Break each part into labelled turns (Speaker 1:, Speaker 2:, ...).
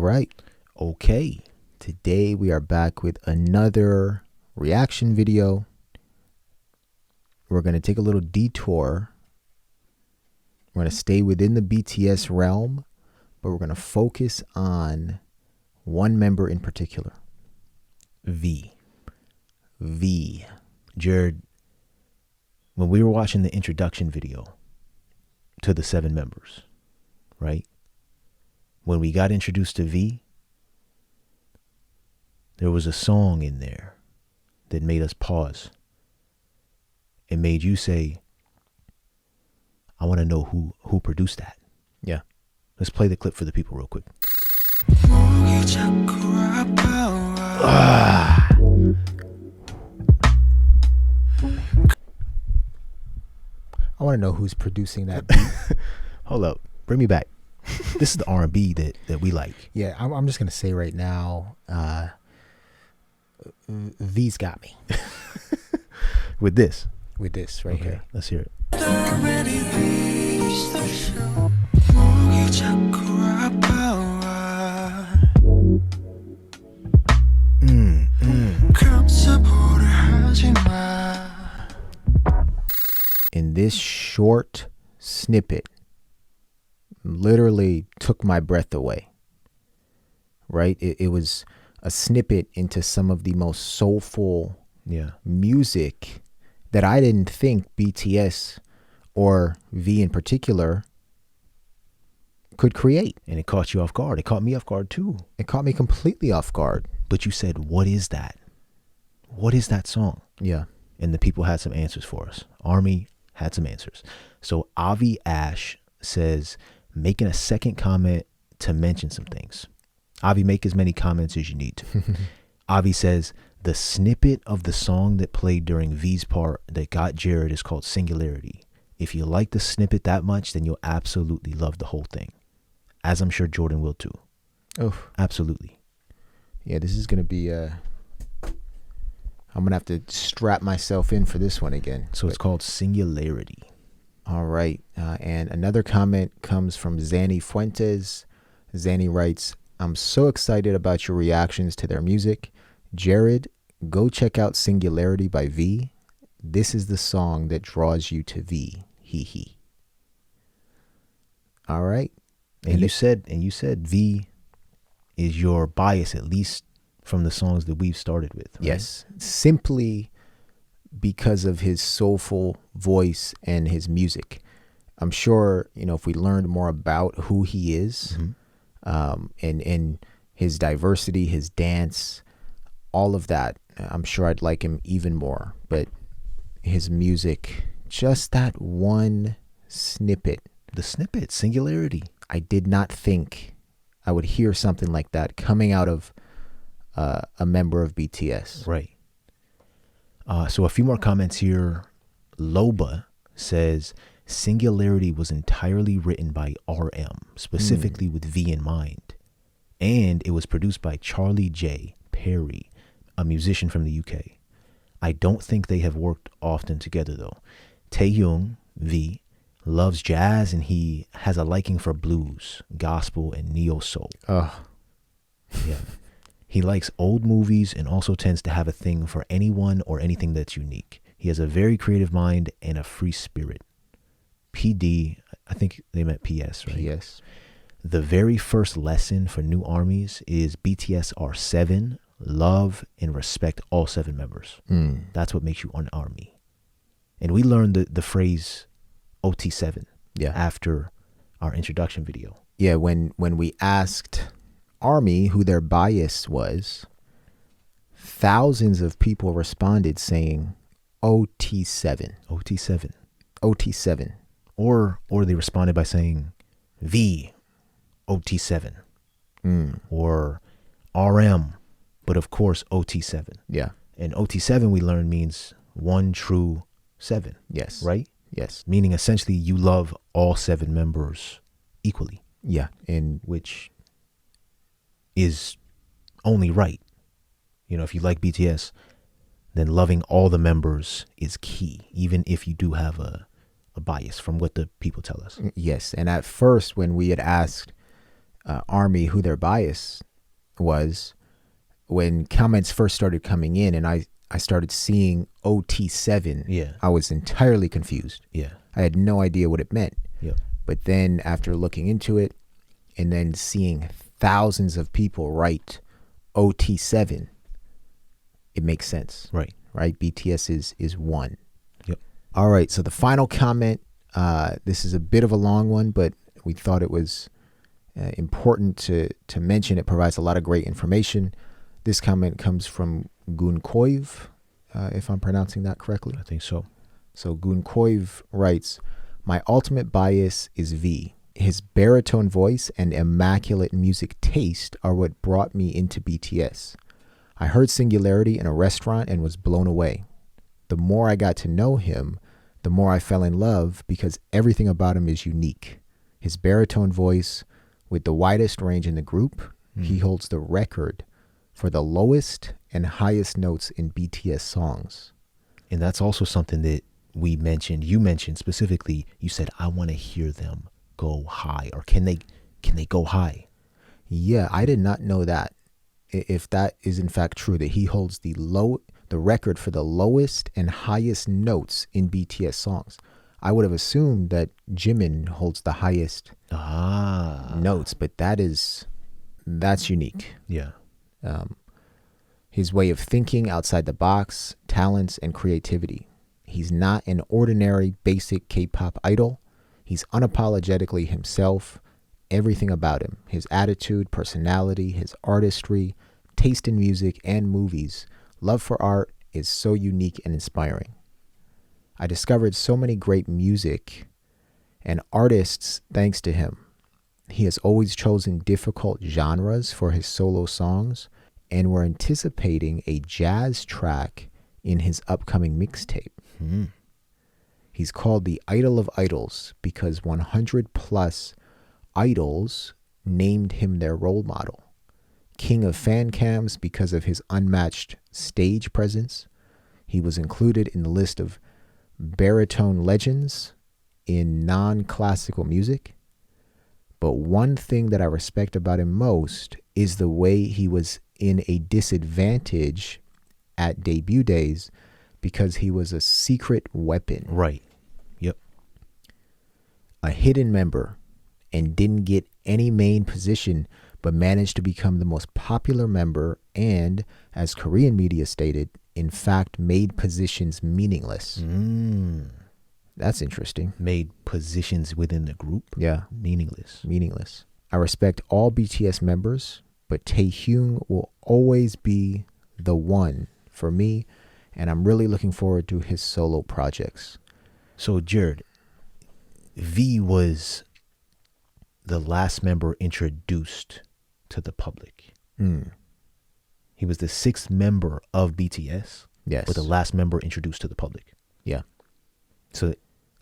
Speaker 1: right. Okay. Today we are back with another reaction video. We're going to take a little detour. We're going to stay within the BTS realm, but we're going to focus on one member in particular. V.
Speaker 2: Jared, when we were watching the introduction video to the 7 members, right? When we got introduced to V, there was a song in there that made us pause. It made you say, I want to know who produced that.
Speaker 1: Yeah.
Speaker 2: Let's play the clip for the people real quick.
Speaker 1: I want to know who's producing that beat.
Speaker 2: Hold up. Bring me back. This is the R&B that we like.
Speaker 1: Yeah, I'm just going to say right now, V's got me.
Speaker 2: With this
Speaker 1: right here.
Speaker 2: Let's hear it.
Speaker 1: In this short snippet, literally took my breath away. Right? It was a snippet into some of the most soulful music that I didn't think BTS or V in particular could create.
Speaker 2: And it caught you off guard. It caught me off guard too.
Speaker 1: It caught me completely off guard.
Speaker 2: But you said, what is that? What is that song?
Speaker 1: Yeah.
Speaker 2: And the people had some answers for us. Army had some answers. So Avi Ash says, making a second comment to mention some things. Avi, make as many comments as you need to. Avi says, the snippet of the song that played during V's part that got Jared is called Singularity. If you like the snippet that much, then you'll absolutely love the whole thing. As I'm sure Jordan will too.
Speaker 1: Oh,
Speaker 2: absolutely.
Speaker 1: Yeah, this is going to be I'm going to have to strap myself in for this one again.
Speaker 2: So it's called Singularity.
Speaker 1: All right. And another comment comes from Zanny Fuentes. Zanny writes, I'm so excited about your reactions to their music. Jared, go check out Singularity by V. This is the song that draws you to V. Hee hee. All right.
Speaker 2: And you said V is your bias, at least from the songs that we've started with. Right?
Speaker 1: Yes. Simply because of his soulful voice and his music. I'm sure, if we learned more about who he is, and his diversity, his dance, all of that, I'm sure I'd like him even more. But his music, just that one snippet.
Speaker 2: The snippet, Singularity.
Speaker 1: I did not think I would hear something like that coming out of a member of BTS.
Speaker 2: Right. So a few more comments here. Loba says, Singularity was entirely written by RM, specifically with V in mind. And it was produced by Charlie J. Perry, a musician from the UK. I don't think they have worked often together though. Taehyung, V, loves jazz and he has a liking for blues, gospel, and neo-soul.
Speaker 1: Oh.
Speaker 2: Yeah. He likes old movies and also tends to have a thing for anyone or anything that's unique. He has a very creative mind and a free spirit. PD, I think they meant PS, right?
Speaker 1: PS.
Speaker 2: The very first lesson for new armies is BTS are 7, love and respect all 7 members. That's what makes you an army. And we learned the phrase OT7 after our introduction video.
Speaker 1: Yeah, when we asked Army who their bias was, thousands of people responded saying OT7.
Speaker 2: OT7.
Speaker 1: OT7.
Speaker 2: Or they responded by saying V, OT7. Or RM, but of course OT7.
Speaker 1: Yeah.
Speaker 2: And OT7 we learned means one true 7.
Speaker 1: Yes.
Speaker 2: Right?
Speaker 1: Yes.
Speaker 2: Meaning essentially you love all 7 members equally.
Speaker 1: Yeah. And
Speaker 2: which is only right. If you like BTS, then loving all the members is key, even if you do have a bias from what the people tell us.
Speaker 1: Yes. And at first, when we had asked Army who their bias was, when comments first started coming in and I started seeing OT7,
Speaker 2: Yeah.
Speaker 1: I was entirely confused.
Speaker 2: Yeah.
Speaker 1: I had no idea what it meant.
Speaker 2: Yeah.
Speaker 1: But then after looking into it and then seeing thousands of people write OT7, it makes sense.
Speaker 2: Right.
Speaker 1: Right? BTS is one.
Speaker 2: Yep.
Speaker 1: All right. So the final comment, this is a bit of a long one, but we thought it was important to mention. It provides a lot of great information. This comment comes from Gunkoiv, if I'm pronouncing that correctly.
Speaker 2: I think so.
Speaker 1: So Gunkoiv writes, "My ultimate bias is V. His baritone voice and immaculate music taste are what brought me into BTS. I heard Singularity in a restaurant and was blown away. The more I got to know him, the more I fell in love because everything about him is unique. His baritone voice, with the widest range in the group, he holds the record for the lowest and highest notes in BTS songs."
Speaker 2: And that's also something that we mentioned. You mentioned specifically, you said, I want to hear them go high, or can they go high?
Speaker 1: Yeah, I did not know that. If that is in fact true, that he holds the record for the lowest and highest notes in BTS songs. I would have assumed that Jimin holds the highest notes, but that's unique.
Speaker 2: Yeah.
Speaker 1: His way of thinking outside the box, talents, and creativity. He's not an ordinary basic K-pop idol. He's unapologetically himself. Everything about him, his attitude, personality, his artistry, taste in music and movies, love for art, is so unique and inspiring. I discovered so many great music and artists thanks to him. He has always chosen difficult genres for his solo songs, and we're anticipating a jazz track in his upcoming mixtape. He's called the Idol of Idols because 100 plus idols named him their role model. King of fan cams because of his unmatched stage presence. He was included in the list of baritone legends in non-classical music. But one thing that I respect about him most is the way he was in a disadvantage at debut days because he was a secret weapon.
Speaker 2: Right. Yep.
Speaker 1: A hidden member, and didn't get any main position, but managed to become the most popular member and, as Korean media stated, in fact made positions meaningless. That's interesting.
Speaker 2: Made positions within the group meaningless.
Speaker 1: I respect all BTS members, but Taehyung will always be the one for me, and I'm really looking forward to his solo projects.
Speaker 2: So, Jared, V was the last member introduced to the public. He was the 6th member of BTS,
Speaker 1: Yes.
Speaker 2: but the last member introduced to the public.
Speaker 1: Yeah.
Speaker 2: So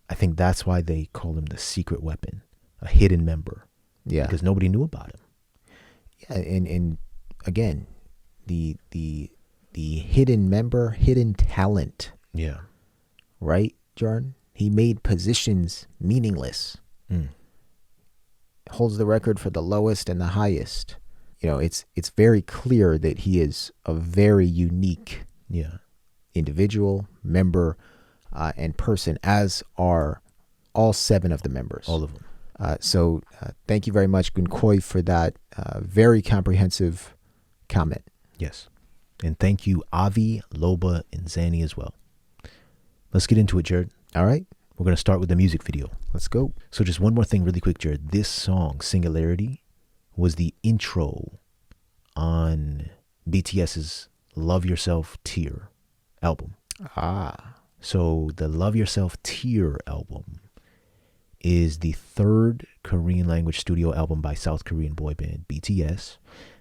Speaker 2: I think that's why they call him the secret weapon, a hidden member.
Speaker 1: Yeah.
Speaker 2: Because nobody knew about him.
Speaker 1: Yeah, and again, the hidden member, hidden talent,
Speaker 2: Yeah.
Speaker 1: right, Jordan? He made positions meaningless. Holds the record for the lowest and the highest. You know, it's very clear that he is a very unique individual, member, and person, as are all 7 of the members.
Speaker 2: All of them.
Speaker 1: So thank you very much, Gunkoi, for that very comprehensive comment.
Speaker 2: Yes. And thank you, Avi, Loba, and Zanny as well. Let's get into it, Jared.
Speaker 1: All right,
Speaker 2: We're going to start with the music video.
Speaker 1: let's go.
Speaker 2: So just one more thing really quick, Jared. This song, Singularity, was the intro on BTS's Love Yourself Tear album. So the Love Yourself Tear album is the 3rd Korean language studio album by South Korean boy band BTS.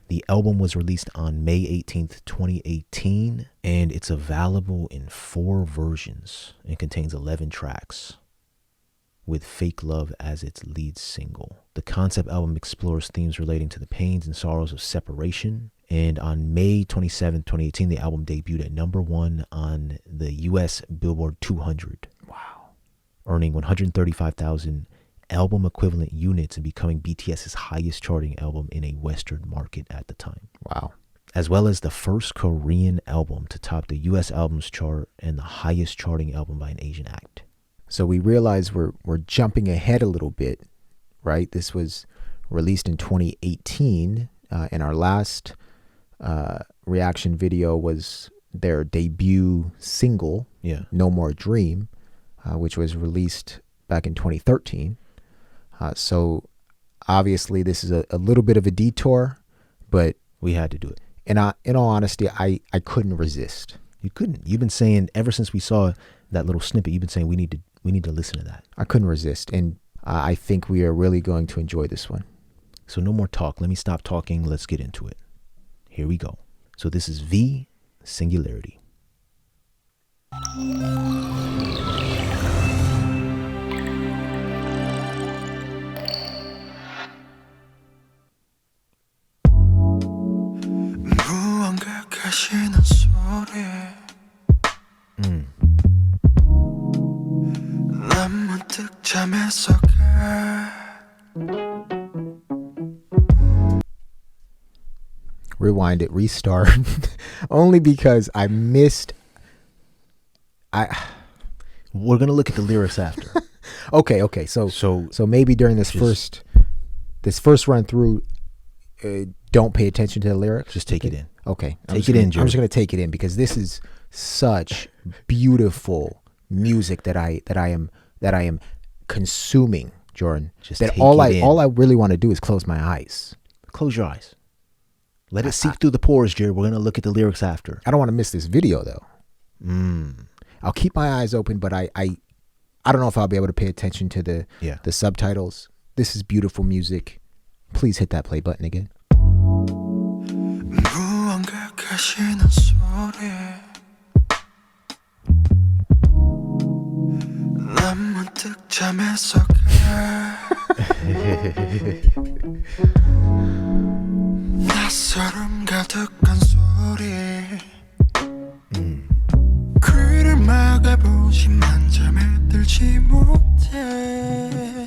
Speaker 2: The album was released on May 18th, 2018, and it's available in 4 versions and contains 11 tracks, with Fake Love as its lead single. The concept album explores themes relating to the pains and sorrows of separation. And on May 27, 2018, the album debuted at #1 on the US Billboard 200.
Speaker 1: Wow.
Speaker 2: Earning 135,000 album equivalent units and becoming BTS's highest charting album in a Western market at the time.
Speaker 1: Wow.
Speaker 2: As well as the first Korean album to top the US albums chart and the highest charting album by an Asian act.
Speaker 1: So we realize we're jumping ahead a little bit, right? This was released in 2018, and our last reaction video was their debut single, No More Dream, which was released back in 2013. So obviously this is a little bit of a detour, but
Speaker 2: we had to do it.
Speaker 1: And in all honesty, I couldn't resist.
Speaker 2: You couldn't. You've been saying ever since we saw that little snippet, you've been saying we need to listen to that.
Speaker 1: I couldn't resist, and I think we are really going to enjoy this one.
Speaker 2: So no more talk. Let me stop talking. Let's get into it. Here we go. So this is V, Singularity.
Speaker 3: 무언가 가시는 소리 난 문득 잠에서
Speaker 1: Rewind it, restart. Only because I missed.
Speaker 2: We're gonna look at the lyrics after.
Speaker 1: Okay. So maybe during this first run through, don't pay attention to the lyrics.
Speaker 2: Just take it in.
Speaker 1: Okay,
Speaker 2: take it in, Jordan.
Speaker 1: I'm just gonna take it in because this is such beautiful music that I am consuming, Jordan.
Speaker 2: Just
Speaker 1: that
Speaker 2: take
Speaker 1: all
Speaker 2: it in.
Speaker 1: I really want to do is close my eyes.
Speaker 2: Close your eyes. Let it seep through the pores, Jared. We're gonna look at the lyrics after.
Speaker 1: I don't want to miss this video though. I'll keep my eyes open, but I don't know if I'll be able to pay attention to the subtitles. This is beautiful music. Please hit that play button again.
Speaker 3: 무언가 가시는 소리 난 문득 잠에서 낯설음 가득한 소리 귀를 막아보지만 잠에 들지 못해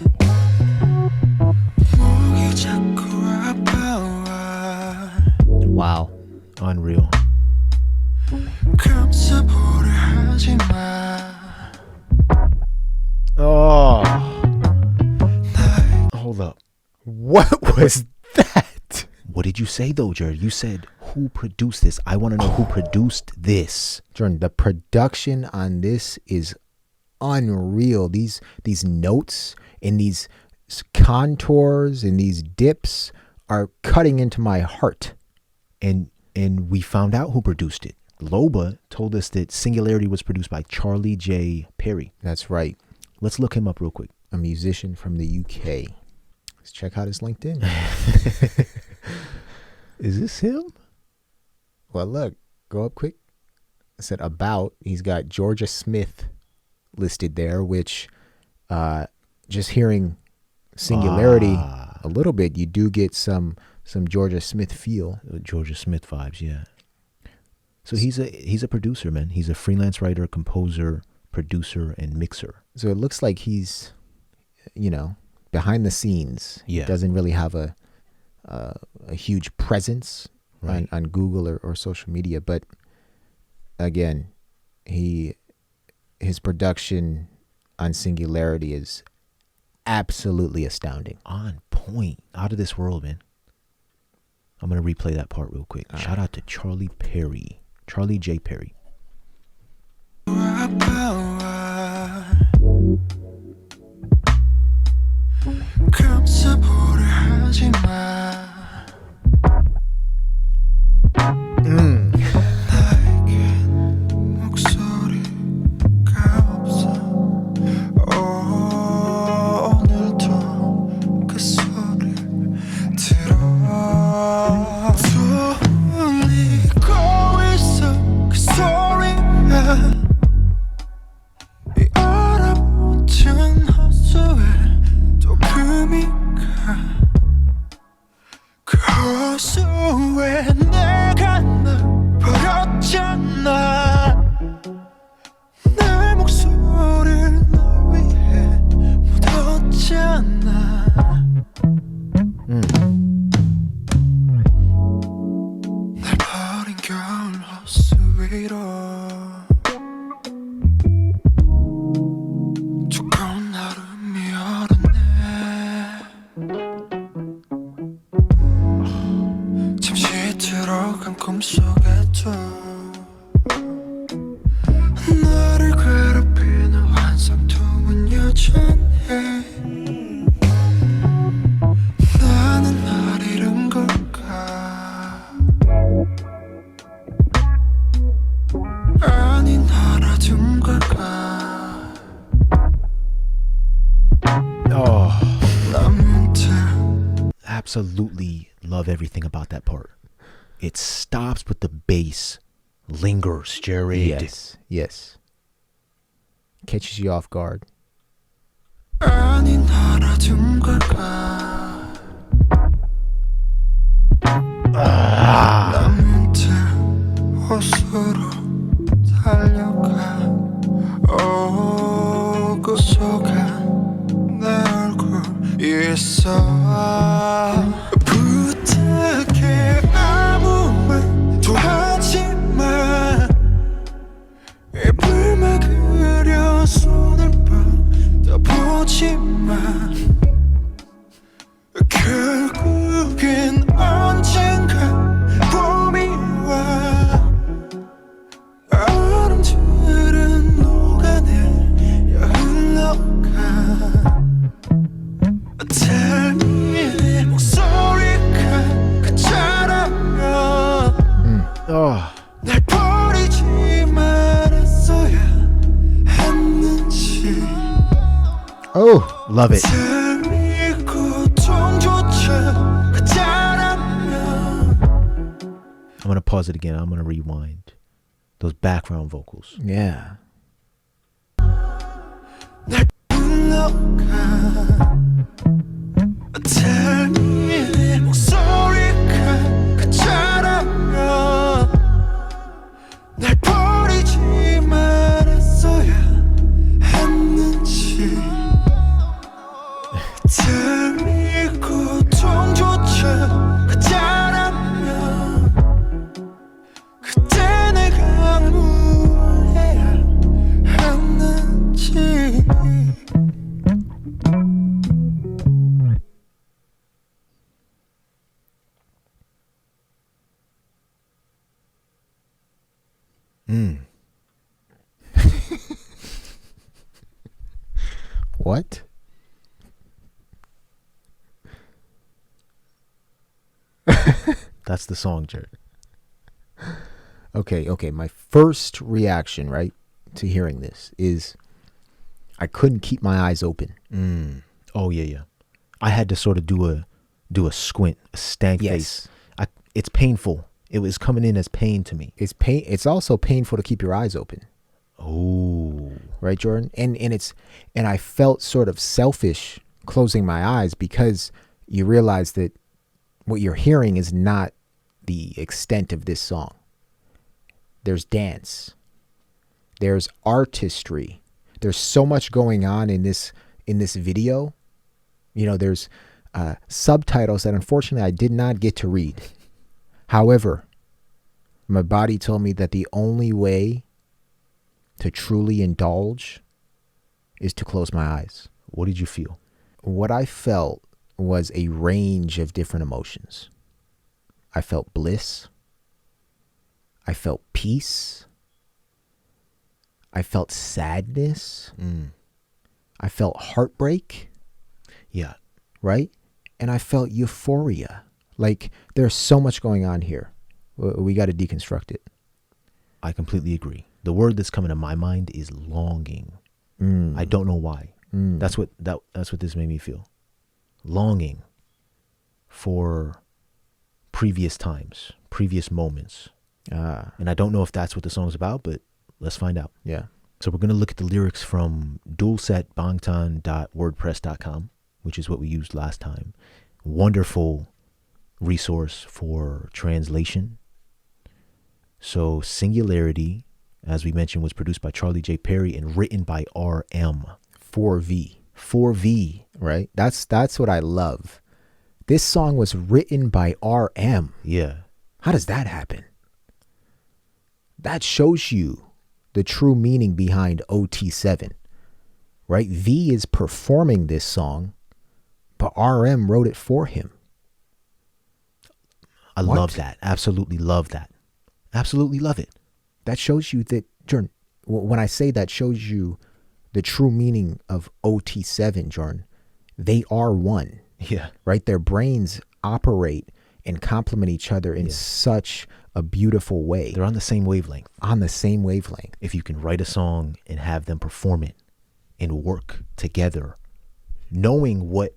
Speaker 3: 목이 자꾸 아파와
Speaker 1: Wow.
Speaker 2: Unreal.
Speaker 3: 감싸보려 하지마
Speaker 2: Oh. Hold up.
Speaker 1: What was that?
Speaker 2: What did you say though, Jared? You said who produced this? I want to know who produced this.
Speaker 1: Jordan, the production on this is unreal. These notes and these contours and these dips are cutting into my heart.
Speaker 2: And we found out who produced it. Loba told us that Singularity was produced by Charlie J. Perry.
Speaker 1: That's right.
Speaker 2: Let's look him up real quick.
Speaker 1: A musician from the UK. Let's check out his LinkedIn.
Speaker 2: Is this him?
Speaker 1: Well, look, go up quick. I said about. He's got Georgia Smith listed there, which just hearing Singularity a little bit, you do get some Georgia Smith feel.
Speaker 2: Georgia Smith vibes, yeah. So he's a producer, man. He's a freelance writer, composer, producer, and mixer.
Speaker 1: So it looks like he's, behind the scenes.
Speaker 2: Yeah.
Speaker 1: He doesn't really have a huge presence
Speaker 2: Right.
Speaker 1: on Google or social media, but again, his production on Singularity is absolutely astounding.
Speaker 2: On point. Out of this world, man. I'm going to replay that part real quick. Shout out to Charlie Perry. Charlie J. Perry.
Speaker 3: 감싸보려 하지마 나에겐 목소리가 없어 오늘도 그 소리 들어 들리고 있어 그 소리야 이 얼어붙은 헛소에 또 금이 가 그 호수에 내가 널 버렸잖아 내 목소리를 널 위해 묻었잖아 않아 날 버린 겨울 호수 위로 두꺼운 얼음이 얼었네 잠시 들어간 꿈속에도 나를 괴롭히는 환상통은 여전해 나는 날 잃은 걸까 아니 날아둔 걸까
Speaker 2: Oh,
Speaker 3: 나 문득
Speaker 2: absolutely love everything about that part. It stops, but the bass lingers, Jared.
Speaker 1: Yes, yes. Catches you off guard.
Speaker 3: 아니 날아둔 걸까 나 문득 호수로 달려가 그 속에 내 얼굴 있어 부탁해 아무 말도 하지마 입을 막으려 손을 뻗어보지마 결국엔 언젠가 봄이 와 얼음들은 녹아내려 흘러가 Tell me 내 목소리가 그처럼요
Speaker 2: Oh,
Speaker 3: 날 버리지 말았어야 했는지
Speaker 1: Oh,
Speaker 2: love it.
Speaker 3: Tell me 고통조차 그처럼요
Speaker 2: I'm going to pause it again. I'm going to rewind. Those background vocals.
Speaker 1: yeah.
Speaker 3: 날 불러가 Tell me 내 목소리가 그처럼요 날 버리지 말았어야 했는지 Tell me 고통조차 그처럼요 그때 내가 뭘 해야 했는지
Speaker 1: What?
Speaker 2: That's the song, Jared.
Speaker 1: Okay. My first reaction, right, to hearing this is I couldn't keep my eyes open.
Speaker 2: Oh, yeah. I had to sort of do a squint, a stank face. It's painful. It was coming in as pain to me.
Speaker 1: It's pain. It's also painful to keep your eyes open,
Speaker 2: Oh,
Speaker 1: right, Jordan? And I felt sort of selfish closing my eyes because you realize that what you're hearing is not the extent of this song. There's dance. There's artistry. There's so much going on in this video. You know, there's subtitles that unfortunately I did not get to read. However, my body told me that the only way to truly indulge is to close my eyes.
Speaker 2: what did you feel?
Speaker 1: What I felt was a range of different emotions. I felt bliss. I felt peace. I felt sadness. I felt heartbreak,
Speaker 2: Yeah.
Speaker 1: right? And I felt euphoria. Like there's so much going on here. We got to deconstruct it.
Speaker 2: I completely agree. The word that's coming to my mind is longing. I don't know why. That's what this made me feel. Longing for previous times, previous moments. And I don't know if that's what the song's about, but let's find out.
Speaker 1: Yeah.
Speaker 2: So we're going to look at the lyrics from dualsetbangtan.wordpress.com, which is what we used last time. Wonderful resource for translation. So Singularity, as we mentioned, was produced by Charlie J. Perry and written by R.M.
Speaker 1: 4V.
Speaker 2: for V.
Speaker 1: right? That's what I love. This song was written by RM.
Speaker 2: Yeah.
Speaker 1: How does that happen? That shows you the true meaning behind OT7, right? V is performing this song, but RM wrote it for him.
Speaker 2: I
Speaker 1: What?
Speaker 2: love that. Absolutely love that. Absolutely love it.
Speaker 1: That shows you that, Jordan, when I say that shows you the true meaning of OT7, Jordan, they are one,
Speaker 2: Yeah.
Speaker 1: right? Their brains operate and complement each other in such a beautiful way,
Speaker 2: They're on the same wavelength.
Speaker 1: on the same wavelength.
Speaker 2: If you can write a song and have them perform it and work together, knowing what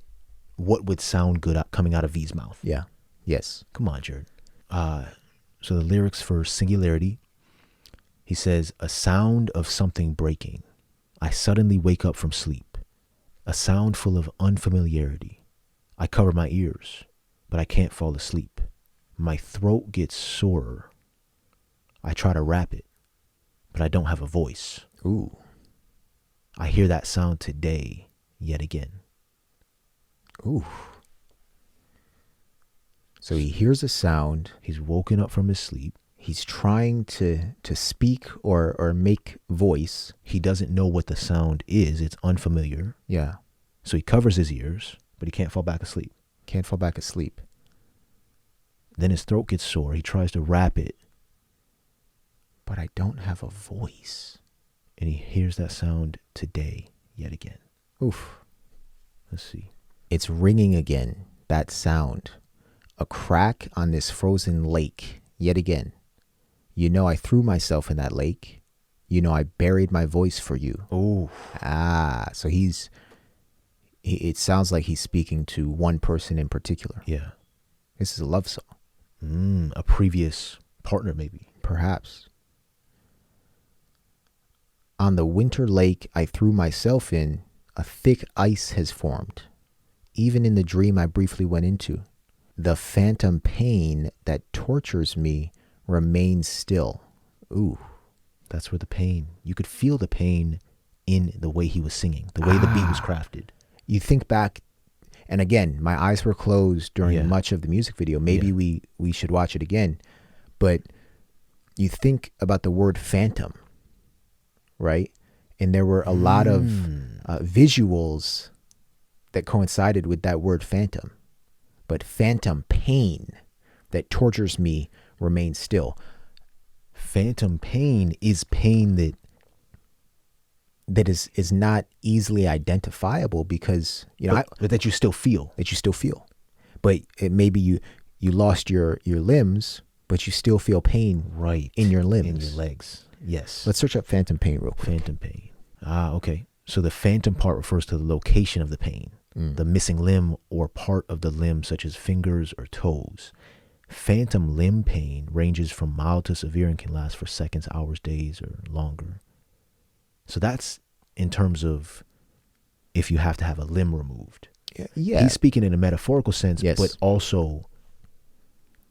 Speaker 2: would sound good coming out of V's mouth.
Speaker 1: Yeah. Yes.
Speaker 2: Come on, Jared. So the lyrics for Singularity, he says, a sound of something breaking. I suddenly wake up from sleep. A sound full of unfamiliarity. I cover my ears, but I can't fall asleep. My throat gets sorer. I try to rap it, but I don't have a voice.
Speaker 1: Ooh.
Speaker 2: I hear that sound today, yet again.
Speaker 1: Ooh. So he hears a sound.
Speaker 2: He's woken up from his sleep.
Speaker 1: He's trying to speak or make voice.
Speaker 2: He doesn't know what the sound is. It's unfamiliar.
Speaker 1: Yeah.
Speaker 2: So he covers his ears, but he can't fall back asleep.
Speaker 1: Can't fall back asleep.
Speaker 2: Then his throat gets sore. He tries to rap it,
Speaker 1: But I don't have a voice.
Speaker 2: and he hears that sound today, yet again.
Speaker 1: Oof.
Speaker 2: Let's see.
Speaker 1: It's ringing again, that sound. A crack on this frozen lake, yet again. You know I threw myself in that lake. You know I buried my voice for you.
Speaker 2: Oh,
Speaker 1: So it sounds like he's speaking to one person in particular.
Speaker 2: yeah.
Speaker 1: This is a love song,
Speaker 2: A previous partner, maybe.
Speaker 1: perhaps. On the winter lake I threw myself in, a thick ice has formed. Even in the dream I briefly went into, the phantom pain that tortures me remains still. Ooh.
Speaker 2: That's where the pain, you could feel the pain in the way he was singing, the way the beat was crafted.
Speaker 1: You think back, and again, my eyes were closed during
Speaker 2: Yeah.
Speaker 1: much of the music video. Maybe we should watch it again. But you think about the word phantom, right? And there were a lot of visuals that coincided with that word phantom. But phantom pain that tortures me remains still.
Speaker 2: Phantom pain is pain
Speaker 1: That is not easily identifiable because, you know,
Speaker 2: but that you still feel.
Speaker 1: that you still feel. But maybe you lost your limbs, but you still feel pain
Speaker 2: Right.
Speaker 1: in your limbs.
Speaker 2: In your legs. Yes.
Speaker 1: Let's search up phantom pain real quick.
Speaker 2: Phantom pain. Okay. So the phantom part refers to the location of the pain, the missing limb or part of the limb, such as fingers or toes. Phantom limb pain ranges from mild to severe and can last for seconds, hours, days, or longer. So that's in terms of if you have to have a limb removed.
Speaker 1: Yeah.
Speaker 2: He's speaking in a metaphorical sense,
Speaker 1: Yes.
Speaker 2: but also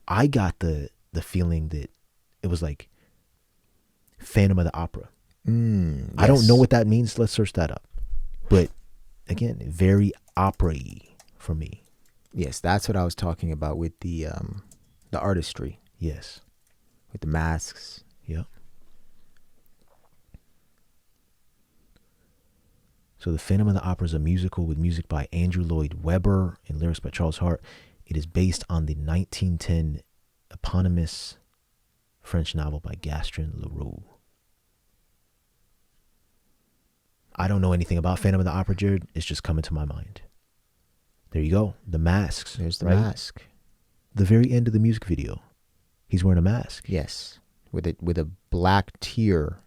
Speaker 2: I got the feeling that it was like Phantom of the Opera. I don't know what that means. Let's search that up. But again, very opera-y for me.
Speaker 1: Yes, that's what I was talking about with the artistry,
Speaker 2: Yes.
Speaker 1: with the masks.
Speaker 2: Yep. So The Phantom of the Opera is a musical with music by Andrew Lloyd Webber and lyrics by Charles Hart. It is based on the 1910 eponymous French novel by Gaston Leroux. I don't know anything about Phantom of the Opera, Jared. It's just coming to my mind. There you go. The masks.
Speaker 1: There's the
Speaker 2: right?
Speaker 1: mask.
Speaker 2: The very end of the music video. He's wearing a mask.
Speaker 1: Yes, with a black tear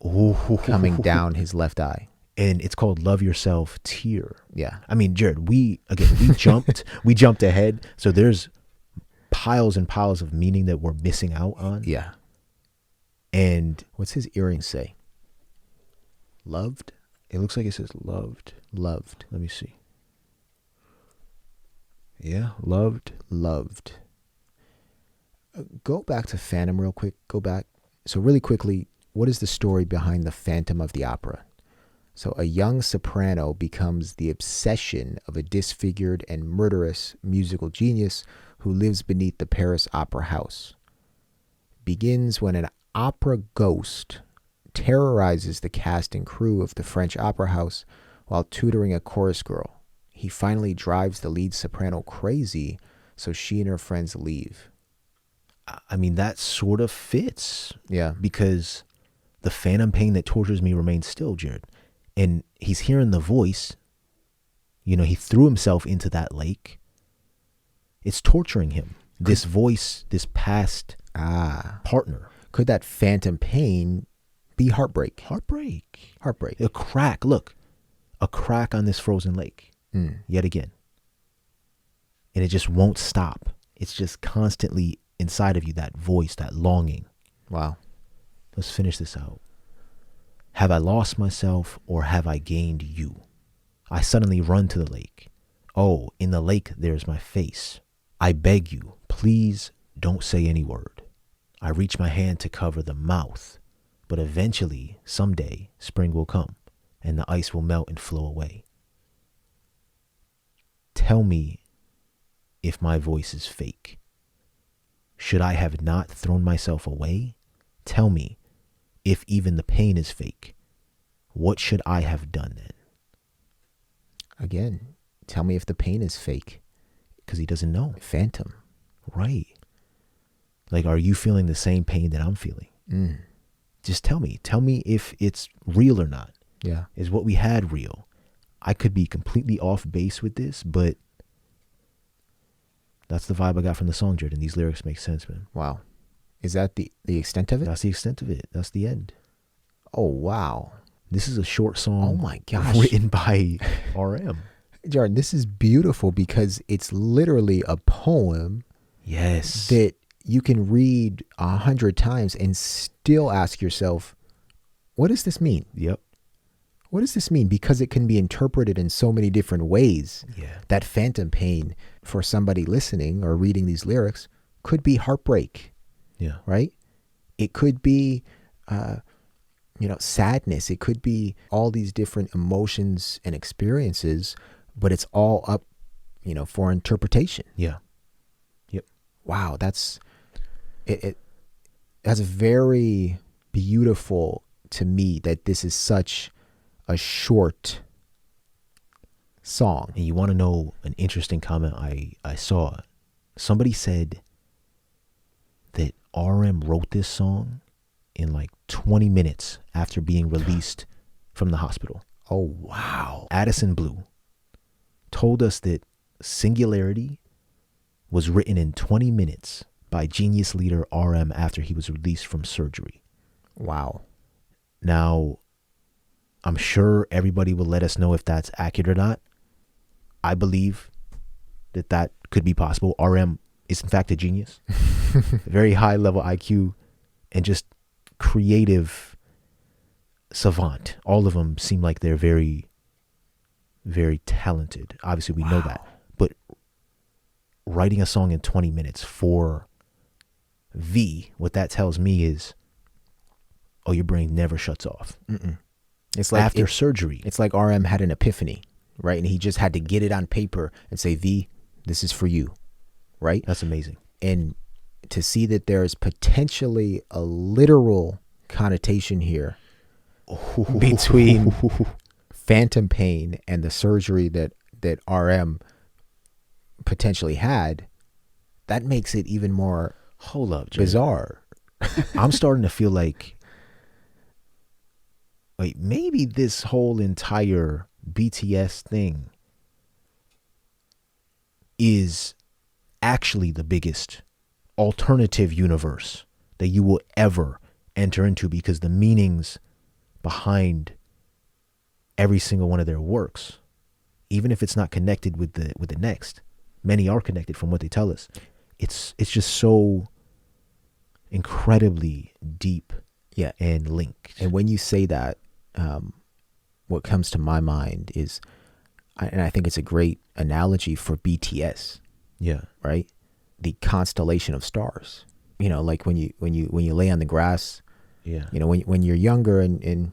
Speaker 2: Ooh.
Speaker 1: coming down his left eye.
Speaker 2: And it's called Love Yourself Tear.
Speaker 1: Yeah.
Speaker 2: I mean, Jared, we jumped ahead. So there's piles and piles of meaning that we're missing out on.
Speaker 1: Yeah.
Speaker 2: And
Speaker 1: What's his earring say? Loved?
Speaker 2: it looks like it says loved.
Speaker 1: Loved.
Speaker 2: Let me see. Yeah, loved.
Speaker 1: Loved. Go back to Phantom real quick. Go back. So really quickly, what is the story behind the Phantom of the Opera? So a young soprano becomes the obsession of a disfigured and murderous musical genius who lives beneath the Paris Opera House. Begins when an opera ghost terrorizes the cast and crew of the French Opera House while tutoring a chorus girl. He finally drives the lead soprano crazy, so she and her friends leave.
Speaker 2: I mean, that sort of fits.
Speaker 1: Yeah.
Speaker 2: Because the phantom pain that tortures me remains still, Jared. And he's hearing the voice. You know, he threw himself into that lake. It's torturing him. This voice, this past partner.
Speaker 1: Could that phantom pain be heartbreak?
Speaker 2: Heartbreak.
Speaker 1: Heartbreak.
Speaker 2: A crack. Look, a crack on this frozen lake. Yet again. And it just won't stop. It's just constantly inside of you, that voice, that longing.
Speaker 1: Wow.
Speaker 2: Let's finish this out. Have I lost myself or have I gained you? I suddenly run to the lake. Oh, in the lake there's my face. I beg you, please don't say any word. I reach my hand to cover the mouth, but eventually, someday, spring will come and the ice will melt and flow away. Tell me if my voice is fake. Should I have not thrown myself away? Tell me if even the pain is fake. What should I have done then?
Speaker 1: Again, tell me if the pain is fake.
Speaker 2: Because he doesn't know.
Speaker 1: Phantom.
Speaker 2: Right. Like, are you feeling the same pain that I'm feeling? Just tell me. Tell me if it's real or not.
Speaker 1: Yeah.
Speaker 2: Is what we had real? I could be completely off base with this, but that's the vibe I got from the song, Jared, and these lyrics make sense, man.
Speaker 1: Wow. Is that the extent of it?
Speaker 2: That's the extent of it. That's the end.
Speaker 1: Oh, wow.
Speaker 2: This is a short song.
Speaker 1: Oh my gosh.
Speaker 2: Written by RM.
Speaker 1: Jordan, this is beautiful because it's literally a poem
Speaker 2: Yes.
Speaker 1: that you can read 100 times and still ask yourself, what does this mean?
Speaker 2: Yep.
Speaker 1: What does this mean? Because it can be interpreted in so many different ways.
Speaker 2: Yeah.
Speaker 1: That phantom pain for somebody listening or reading these lyrics could be heartbreak,
Speaker 2: Yeah.
Speaker 1: right? It could be, sadness. It could be all these different emotions and experiences, but it's all up, for interpretation.
Speaker 2: Yeah. Yep.
Speaker 1: Wow, that's very beautiful to me that this is such a short song.
Speaker 2: And you want to know an interesting comment I saw? Somebody said that RM wrote this song in like 20 minutes after being released from the hospital.
Speaker 1: Oh, wow.
Speaker 2: Addison Blue told us that Singularity was written in 20 minutes by genius leader RM after he was released from surgery.
Speaker 1: Wow.
Speaker 2: Now, I'm sure everybody will let us know if that's accurate or not. I believe that could be possible. RM is in fact a genius. Very high level IQ and just creative savant. All of them seem like they're very, very talented. Obviously, we know that. But writing a song in 20 minutes for V, what that tells me is, oh, your brain never shuts off.
Speaker 1: It's like
Speaker 2: After surgery.
Speaker 1: It's like RM had an epiphany, right? And he just had to get it on paper and say, V, this is for you, right?
Speaker 2: That's amazing.
Speaker 1: And to see that there is potentially a literal connotation here between phantom pain and the surgery that RM potentially had, that makes it even more
Speaker 2: Hold up, Jay.
Speaker 1: bizarre.
Speaker 2: I'm starting to feel like, wait, maybe this whole entire BTS thing is actually the biggest alternative universe that you will ever enter into, because the meanings behind every single one of their works, even if it's not connected with the next, many are connected from what they tell us. It's just so incredibly deep,
Speaker 1: Yeah.
Speaker 2: and linked.
Speaker 1: And when you say that, what comes to my mind is, and I think it's a great analogy for BTS,
Speaker 2: Yeah.
Speaker 1: right? The constellation of stars. Like when you lay on the grass,
Speaker 2: Yeah.
Speaker 1: when you're younger and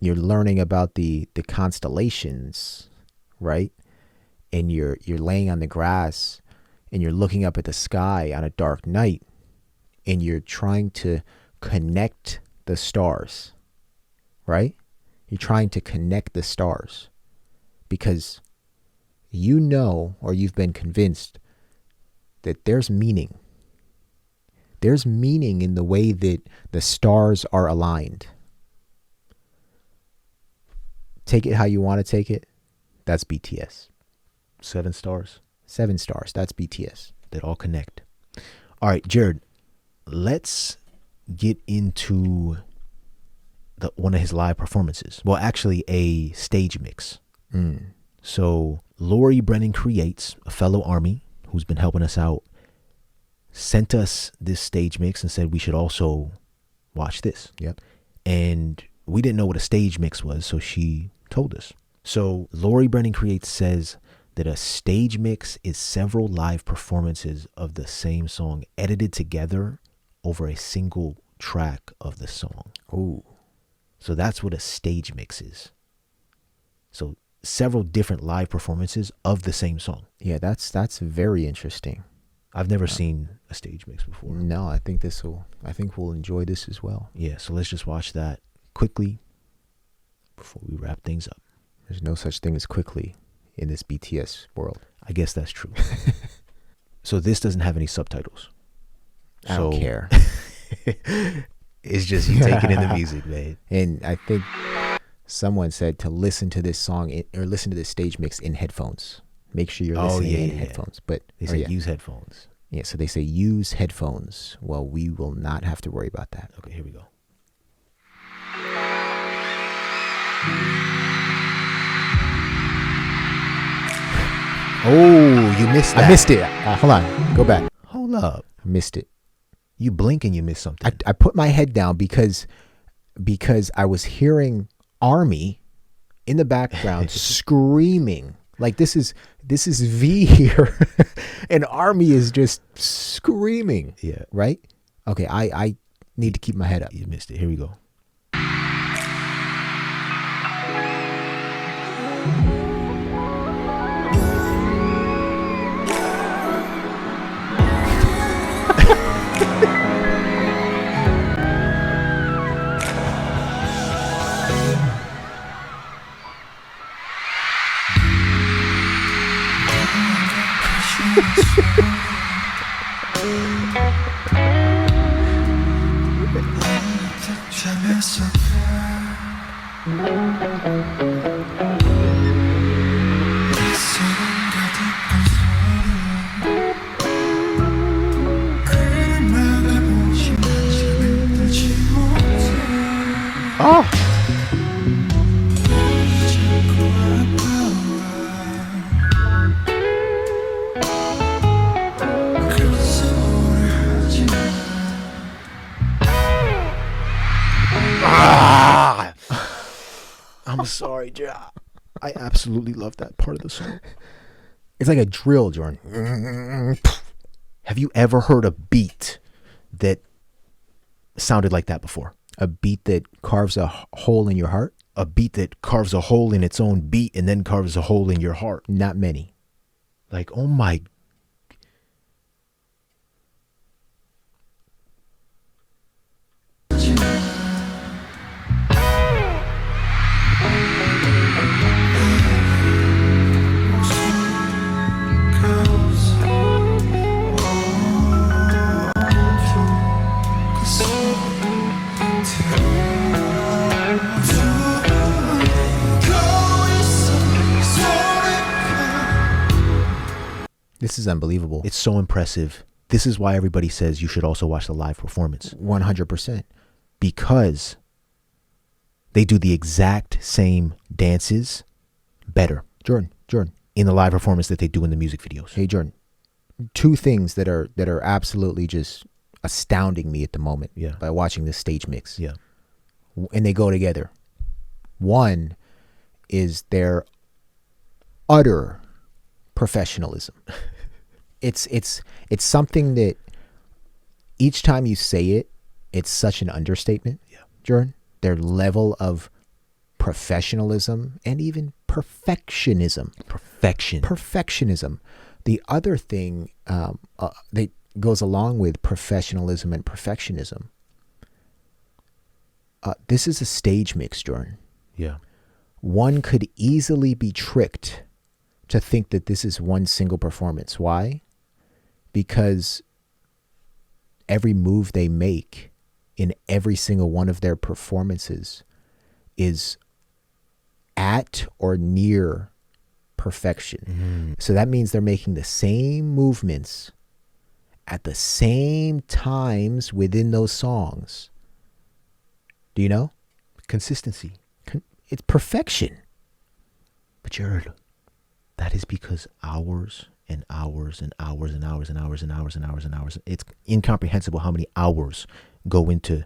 Speaker 1: you're learning about the constellations, right? And you're laying on the grass and you're looking up at the sky on a dark night and you're trying to connect the stars, right? You're trying to connect the stars because you know, or you've been convinced that there's meaning. There's meaning in the way that the stars are aligned. Take it how you want to take it. That's BTS.
Speaker 2: 7 stars
Speaker 1: 7 stars. That's BTS.
Speaker 2: that all connect. All right, Jared, let's get into one of his live performances. Well, actually, a stage mix. So Lori Brennan Creates, a fellow Army who's been helping us out, sent us this stage mix and said we should also watch this.
Speaker 1: Yep.
Speaker 2: And we didn't know what a stage mix was, so she told us. So Lori Brennan Creates says that a stage mix is several live performances of the same song edited together over a single track of the song.
Speaker 1: Ooh.
Speaker 2: So that's what a stage mix is. So several different live performances of the same song.
Speaker 1: Yeah, that's very interesting.
Speaker 2: I've never seen a stage mix before.
Speaker 1: No, I think we'll enjoy this as well.
Speaker 2: Yeah, so let's just watch that quickly before we wrap things up.
Speaker 1: There's no such thing as quickly in this BTS world.
Speaker 2: I guess that's true. So this doesn't have any subtitles.
Speaker 1: I don't care.
Speaker 2: It's just you taking in the music, man.
Speaker 1: And I think someone said to listen to this song or listen to this stage mix in headphones. Make sure you're listening in headphones. But
Speaker 2: They say use headphones.
Speaker 1: Yeah, so they say use headphones. Well, we will not have to worry about that.
Speaker 2: Okay, here we go. Oh, you missed that.
Speaker 1: I missed it. Hold on. Go back.
Speaker 2: Hold up.
Speaker 1: I missed it.
Speaker 2: You blink and you miss something.
Speaker 1: I put my head down because I was hearing Army in the background screaming. Like this is V here and Army is just screaming.
Speaker 2: Yeah.
Speaker 1: Right? Okay, I need to keep my head up.
Speaker 2: You missed it. Here we go.
Speaker 1: Oh.
Speaker 2: I'm sorry, Jared. I absolutely love that part of the song.
Speaker 1: It's like a drill, Jordan.
Speaker 2: Have you ever heard a beat that sounded like that before?
Speaker 1: A beat that carves a hole in your heart?
Speaker 2: A beat that carves a hole in its own beat and then carves a hole in your heart.
Speaker 1: Not many.
Speaker 2: Like, oh my.
Speaker 1: This is unbelievable.
Speaker 2: It's so impressive. This is why everybody says you should also watch the live performance.
Speaker 1: 100%.
Speaker 2: Because they do the exact same dances better
Speaker 1: Jordan.
Speaker 2: in the live performance that they do in the music videos.
Speaker 1: Hey, Jordan. 2 things that are absolutely just astounding me at the moment.
Speaker 2: Yeah.
Speaker 1: By watching this stage mix.
Speaker 2: Yeah.
Speaker 1: And they go together. One is their utter professionalism. It's something that each time you say it, it's such an understatement.
Speaker 2: Yeah.
Speaker 1: Jordan, their level of professionalism, and even perfectionism.
Speaker 2: Perfection.
Speaker 1: The other thing that goes along with professionalism and perfectionism, this is a stage mix, Jordan.
Speaker 2: Yeah.
Speaker 1: One could easily be tricked to think that this is one single performance. Why? Because every move they make in every single one of their performances is at or near perfection. So that means they're making the same movements at the same times within those songs. Do you know?
Speaker 2: Consistency.
Speaker 1: It's perfection.
Speaker 2: But Jared, that is because hours and hours and hours and hours and hours and hours and hours and hours. It's incomprehensible how many hours go into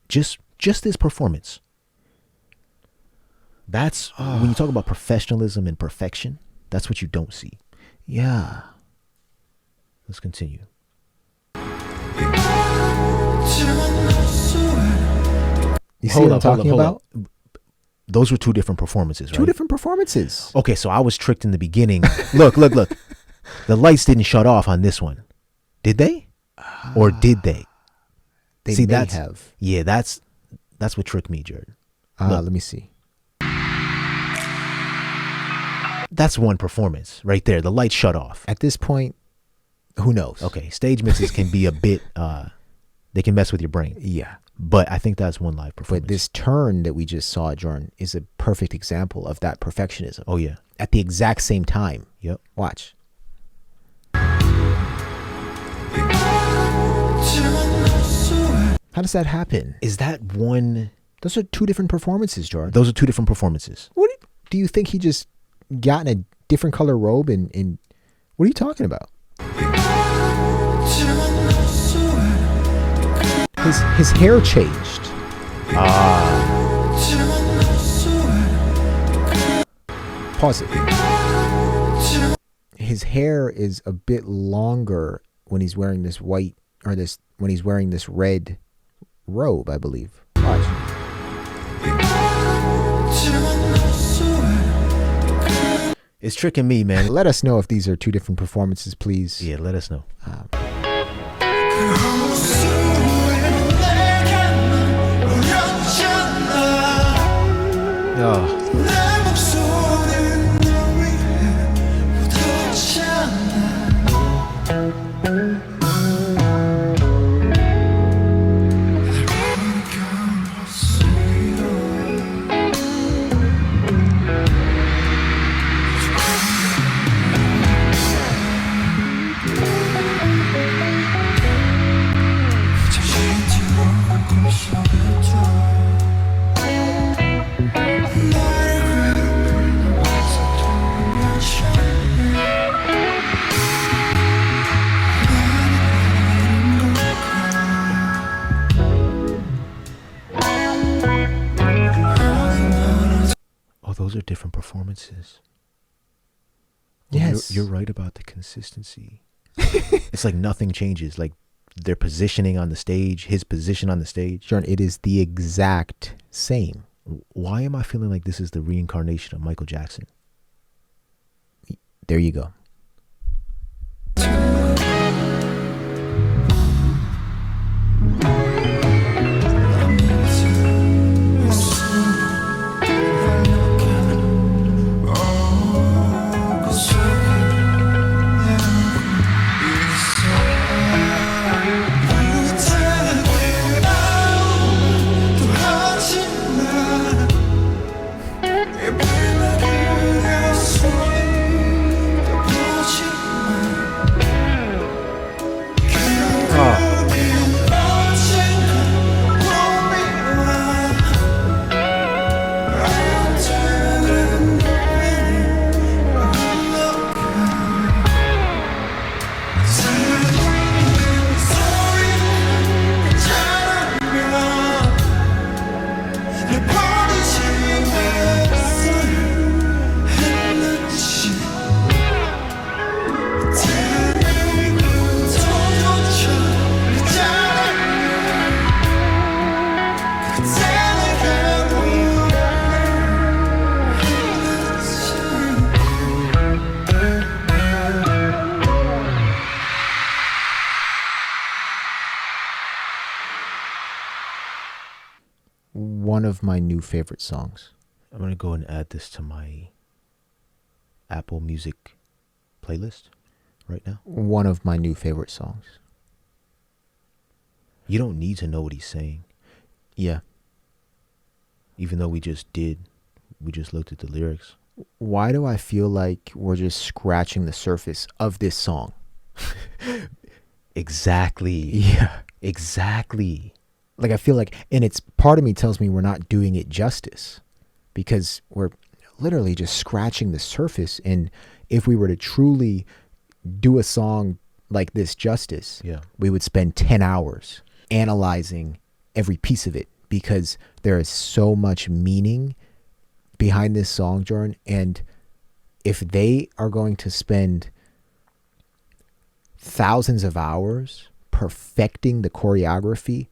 Speaker 2: just this performance. That's when you talk about professionalism and perfection, that's what you don't see.
Speaker 1: Yeah.
Speaker 2: Let's continue.
Speaker 1: You see what I'm talking about?
Speaker 2: Those were two different performances, right?
Speaker 1: Two different performances.
Speaker 2: Okay, so I was tricked in the beginning. Look. The lights didn't shut off on this one. Did they? Or did they?
Speaker 1: They may have.
Speaker 2: Yeah, that's what tricked me, Jared.
Speaker 1: Let me see.
Speaker 2: That's one performance right there. The lights shut off.
Speaker 1: At this point, who knows?
Speaker 2: Okay, stage mixes can be a bit, they can mess with your brain.
Speaker 1: Yeah.
Speaker 2: But I think that's one live performance.
Speaker 1: But this turn that we just saw, Jordan, is a perfect example of that perfectionism.
Speaker 2: Oh, yeah.
Speaker 1: At the exact same time.
Speaker 2: Yep.
Speaker 1: Watch. How does that happen?
Speaker 2: Is that one?
Speaker 1: Those are two different performances, Jordan.
Speaker 2: Those are two different performances.
Speaker 1: What do you think he just got in a different color robe and what are you talking about? His hair changed. Pause it. His hair is a bit longer when he's wearing this white when he's wearing this red robe, I believe. Watch.
Speaker 2: It's tricking me, man.
Speaker 1: Let us know if these are two different performances, please.
Speaker 2: Yeah, let us know. Those are different performances.
Speaker 1: Yes.
Speaker 2: You're right about the consistency. It's like nothing changes. Like their positioning on the stage, his position on the stage.
Speaker 1: Jordan, it is the exact same.
Speaker 2: Why am I feeling like this is the reincarnation of Michael Jackson?
Speaker 1: There you go. one of my new favorite songs.
Speaker 2: I'm going to go and add this to my Apple Music playlist right now.
Speaker 1: One of my new favorite songs.
Speaker 2: You don't need to know what he's saying.
Speaker 1: Yeah.
Speaker 2: Even though we just looked at the lyrics.
Speaker 1: Why do I feel like we're just scratching the surface of this song?
Speaker 2: Exactly.
Speaker 1: Yeah.
Speaker 2: Exactly.
Speaker 1: Like, I feel like, and it's part of me tells me we're not doing it justice because we're literally just scratching the surface. And if we were to truly do a song like this justice,
Speaker 2: Yeah.
Speaker 1: we would spend 10 hours analyzing every piece of it because there is so much meaning behind this song, Jordan. And if they are going to spend thousands of hours perfecting the choreography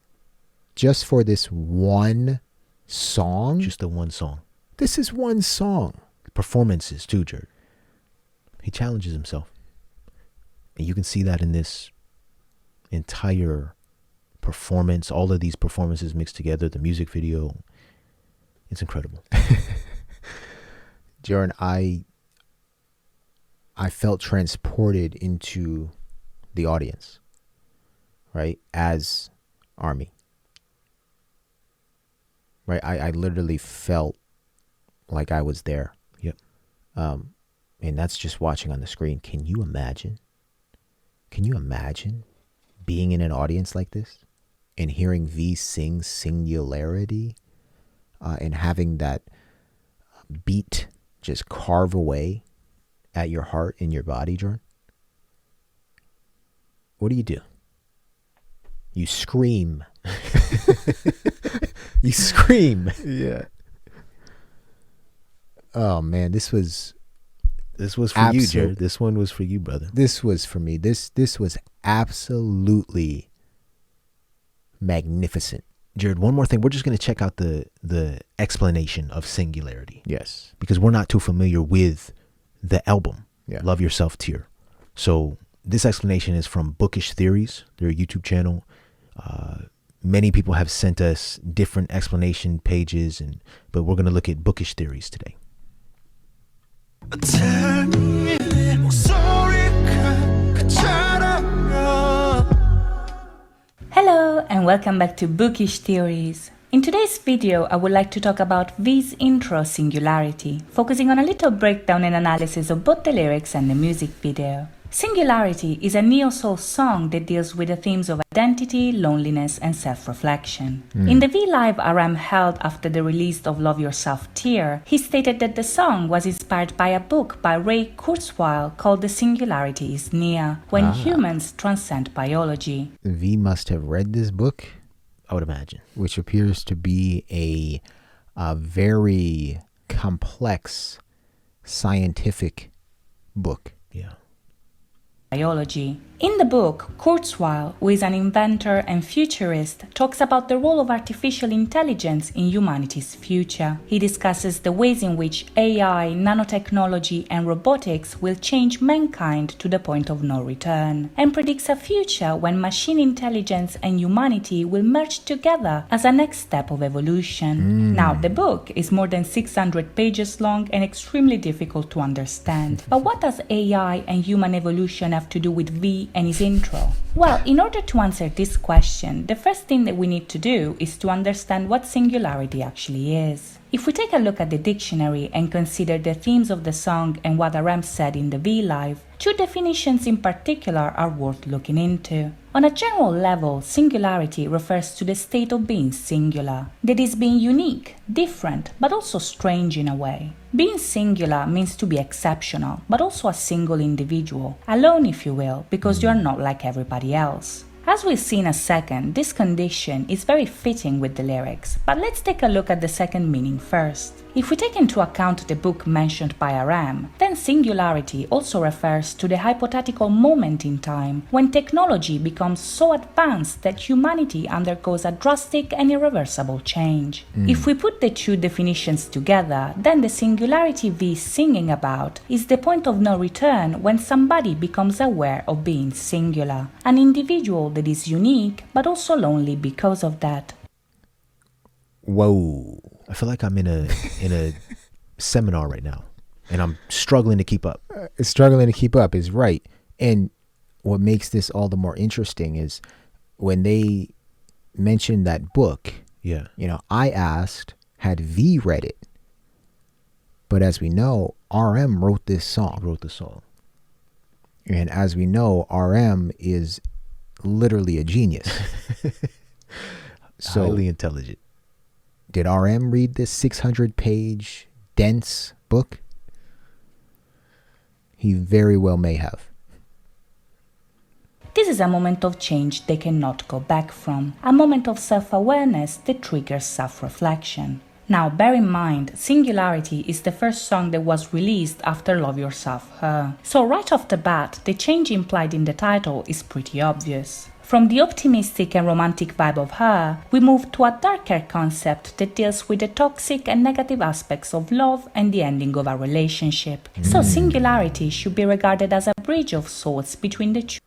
Speaker 1: just for this one song,
Speaker 2: Just the one song.
Speaker 1: this is one song.
Speaker 2: Performances too, Jared. He challenges himself. And you can see that in this entire performance, all of these performances mixed together, the music video. It's incredible.
Speaker 1: Jordan, I felt transported into the audience, right? As Army. Right? I literally felt like I was there.
Speaker 2: Yep.
Speaker 1: And that's just watching on the screen. Can you imagine? Can you imagine being in an audience like this and hearing V sing Singularity and having that beat just carve away at your heart and your body, Jordan? What do? You scream. You scream.
Speaker 2: Yeah.
Speaker 1: Oh man, this was
Speaker 2: for you, Jared. This one was for you, brother.
Speaker 1: This was for me. This was absolutely magnificent.
Speaker 2: Jared, one more thing. We're just going to check out the explanation of Singularity.
Speaker 1: Yes.
Speaker 2: Because we're not too familiar with the album,
Speaker 1: Yeah.
Speaker 2: Love Yourself Tear. So this explanation is from Bookish Theories, their YouTube channel. Many people have sent us different explanation pages, but we're going to look at Bookish Theories today.
Speaker 3: Tell me 목소리가 그처럼요.
Speaker 4: Hello and welcome back to Bookish Theories. In today's video, I would like to talk about V's intro Singularity, focusing on a little breakdown and analysis of both the lyrics and the music video. Singularity is a neo-soul song that deals with the themes of identity, loneliness, and self-reflection. In the V Live RM held after the release of Love Yourself Tear, he stated that the song was inspired by a book by Ray Kurzweil called The Singularity is Near, When Humans Transcend Biology.
Speaker 1: V must have read this book,
Speaker 2: I would imagine.
Speaker 1: which appears to be a very complex scientific book.
Speaker 2: Yeah.
Speaker 4: Biology. In the book, Kurzweil, who is an inventor and futurist, talks about the role of artificial intelligence in humanity's future. He discusses the ways in which AI, nanotechnology, and robotics will change mankind to the point of no return, and predicts a future when machine intelligence and humanity will merge together as a next step of evolution. Now, the book is more than 600 pages long and extremely difficult to understand. But what does AI and human evolution have to do with V and his intro? Well, in order to answer this question, the first thing that we need to do is to understand what singularity actually is. If we take a look at the dictionary and consider the themes of the song and what RM said in the V Live, two definitions in particular are worth looking into. On a general level, singularity refers to the state of being singular, that is, being unique, different, but also strange in a way. Being singular means to be exceptional, but also a single individual, alone if you will, because you are not like everybody else. As we'll see in a second, this condition is very fitting with the lyrics, but let's take a look at the second meaning first. If we take into account the book mentioned by RM, then singularity also refers to the hypothetical moment in time when technology becomes so advanced that humanity undergoes a drastic and irreversible change. If we put the two definitions together, then the singularity V is singing about is the point of no return when somebody becomes aware of being singular, an individual that is unique but also lonely because of that.
Speaker 1: Whoa.
Speaker 2: I feel like I'm in a seminar right now, and I'm struggling to keep up.
Speaker 1: Struggling to keep up is right. And what makes this all the more interesting is when they mentioned that book,
Speaker 2: Yeah.
Speaker 1: I asked, had V read it? But as we know, RM wrote this
Speaker 2: He
Speaker 1: song.
Speaker 2: wrote the song.
Speaker 1: And as we know, RM is literally a genius. So
Speaker 2: Highly intelligent.
Speaker 1: did RM read this 600-page dense book? He very well may have.
Speaker 4: This is a moment of change they cannot go back from, a moment of self-awareness that triggers self-reflection. Now, bear in mind, Singularity is the first song that was released after Love Yourself, Her. So right off the bat, the change implied in the title is pretty obvious. From the optimistic and romantic vibe of Her, we move to a darker concept that deals with the toxic and negative aspects of love and the ending of a relationship. So Singularity should be regarded as a bridge of sorts between the two.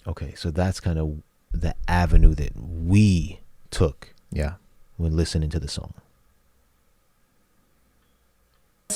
Speaker 2: Okay, so that's kind of the avenue that we took
Speaker 1: Yeah.
Speaker 2: when listening to the song.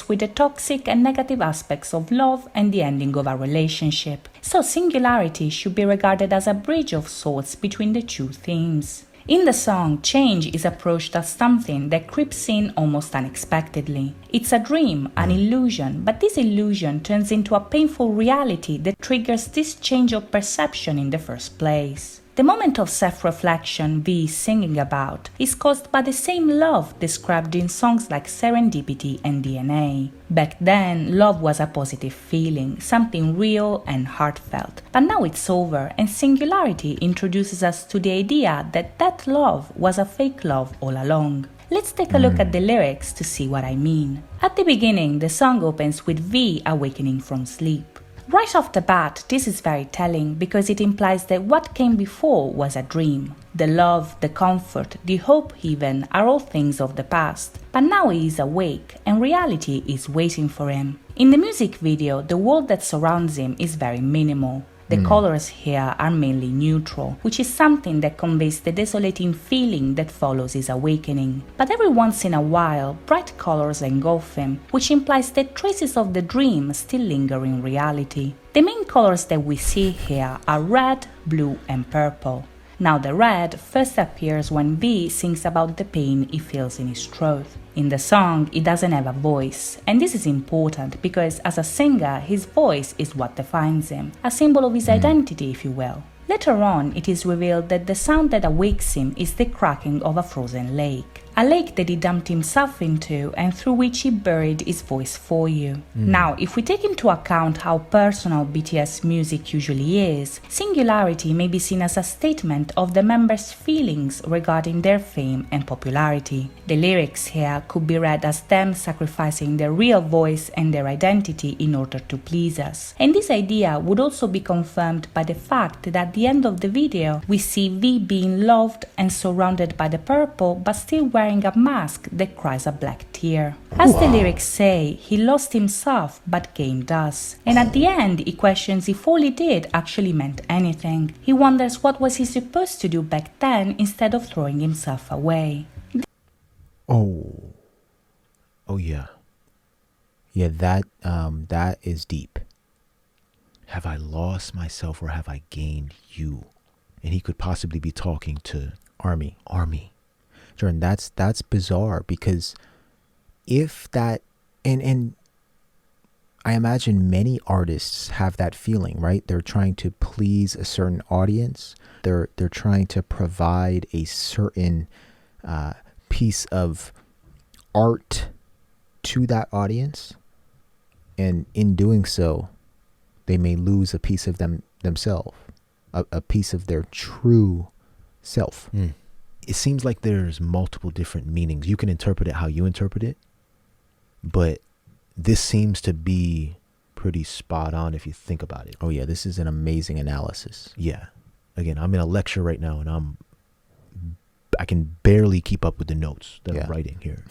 Speaker 4: With the toxic and negative aspects of love and the ending of a relationship. So Singularity should be regarded as a bridge of sorts between the two themes. In the song, change is approached as something that creeps in almost unexpectedly. It's a dream, an illusion, but this illusion turns into a painful reality that triggers this change of perception in the first place. The moment of self-reflection V is singing about is caused by the same love described in songs like Serendipity and DNA. Back then, love was a positive feeling, something real and heartfelt. But now it's over, and Singularity introduces us to the idea that that love was a fake love all along. Let's take a look at the lyrics to see what I mean. At the beginning, the song opens with V awakening from sleep. Right off the bat, this is very telling because it implies that what came before was a dream. The love, the comfort, the hope even are all things of the past. But now he is awake and reality is waiting for him. In the music video, the world that surrounds him is very minimal. The colors here are mainly neutral, which is something that conveys the desolating feeling that follows his awakening. But every once in a while, bright colors engulf him, which implies that traces of the dream still linger in reality. The main colors that we see here are red, blue and purple. Now the red first appears when V sings about the pain he feels in his throat. In the song, he doesn't have a voice, and this is important because as a singer, his voice is what defines him, a symbol of his identity, if you will. Later on, it is revealed that the sound that awakes him is the cracking of a frozen lake. A lake that he dumped himself into and through which he buried his voice for you. Now, if we take into account how personal BTS music usually is, Singularity may be seen as a statement of the members' feelings regarding their fame and popularity. The lyrics here could be read as them sacrificing their real voice and their identity in order to please us. And this idea would also be confirmed by the fact that at the end of the video, we see V being loved and surrounded by the purple but still wearing a mask that cries a black tear. As the lyrics say, he lost himself but gained us. And at the end, he questions if all he did actually meant anything. He wonders what was he supposed to do back then instead of throwing himself away.
Speaker 1: Oh.
Speaker 2: Oh yeah.
Speaker 1: Yeah, that is deep.
Speaker 2: Have I lost myself or have I gained you? And he could possibly be talking to
Speaker 1: Army.
Speaker 2: Jordan.
Speaker 1: That's bizarre because if that and I imagine many artists have that feeling, right? They're trying to please a certain audience. They're trying to provide a certain piece of art to that audience, and in doing so, they may lose a piece of themselves, a piece of their true self.
Speaker 2: It seems like there's multiple different meanings. You can interpret it how you interpret it, but this seems to be pretty spot on if you think about it.
Speaker 1: Oh yeah, this is an amazing analysis.
Speaker 2: Yeah. Again, I'm in a lecture right now and I can barely keep up with the notes that I'm writing here.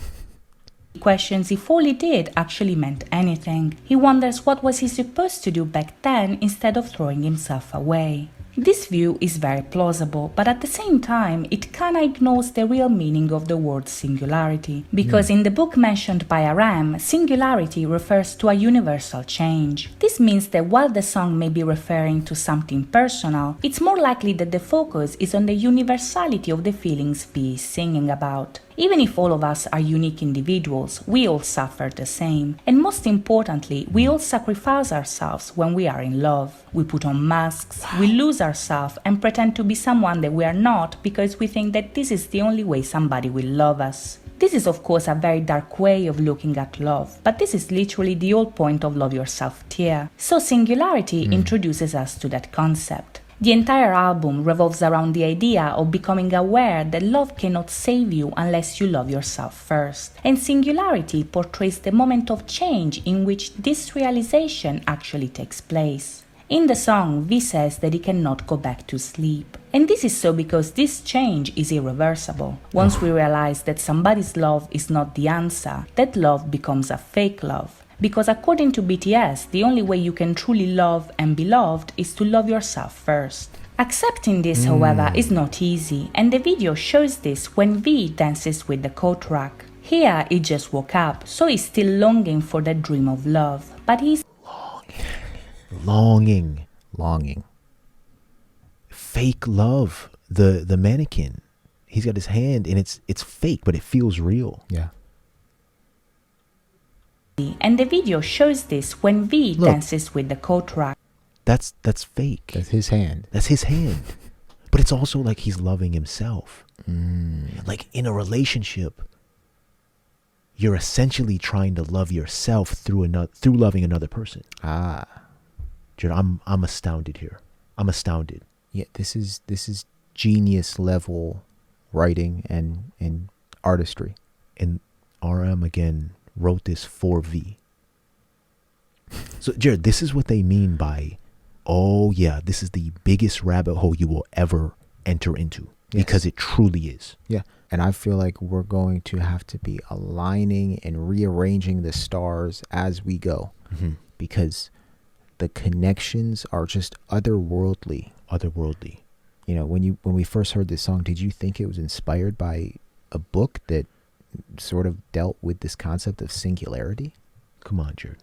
Speaker 4: He questions if all he did actually meant anything. He wonders what was he supposed to do back then instead of throwing himself away. This view is very plausible, but at the same time, it kinda ignores the real meaning of the word singularity. Because in the book mentioned by Aram, singularity refers to a universal change. This means that while the song may be referring to something personal, it's more likely that the focus is on the universality of the feelings V is singing about. Even if all of us are unique individuals, we all suffer the same. And most importantly, we all sacrifice ourselves when we are in love. We put on masks, we lose ourselves and pretend to be someone that we are not because we think that this is the only way somebody will love us. This is of course a very dark way of looking at love, but this is literally the whole point of Love Yourself Tear. So Singularity introduces us to that concept. The entire album revolves around the idea of becoming aware that love cannot save you unless you love yourself first. And Singularity portrays the moment of change in which this realization actually takes place. In the song, V says that he cannot go back to sleep. And this is so because this change is irreversible. Once we realize that somebody's love is not the answer, that love becomes a fake love. Because according to BTS, the only way you can truly love and be loved is to love yourself first. Accepting this, however, is not easy, and the video shows this when V dances with the coat rack. Here, he just woke up, so he's still longing for that dream of love, but he's
Speaker 2: Longing. Fake love. The mannequin. He's got his hand and it's fake, but it feels real.
Speaker 1: Yeah.
Speaker 4: and the video shows this when V dances with the coat rack.
Speaker 2: That's fake.
Speaker 1: That's his hand.
Speaker 2: That's his hand. But it's also like he's loving himself. Like in a relationship, you're essentially trying to love yourself through loving another person. Jared, I'm astounded here. I'm astounded.
Speaker 1: Yeah, this is genius level writing and artistry.
Speaker 2: And RM again wrote this for V. So Jared, this is what they mean by, oh yeah, this is the biggest rabbit hole you will ever enter into. Yes. Because it truly is.
Speaker 1: Yeah. And I feel like we're going to have to be aligning and rearranging the stars as we go. Because the connections are just otherworldly. You know, when we first heard this song, did you think it was inspired by a book that sort of dealt with this concept of singularity?
Speaker 2: Come on, Jared.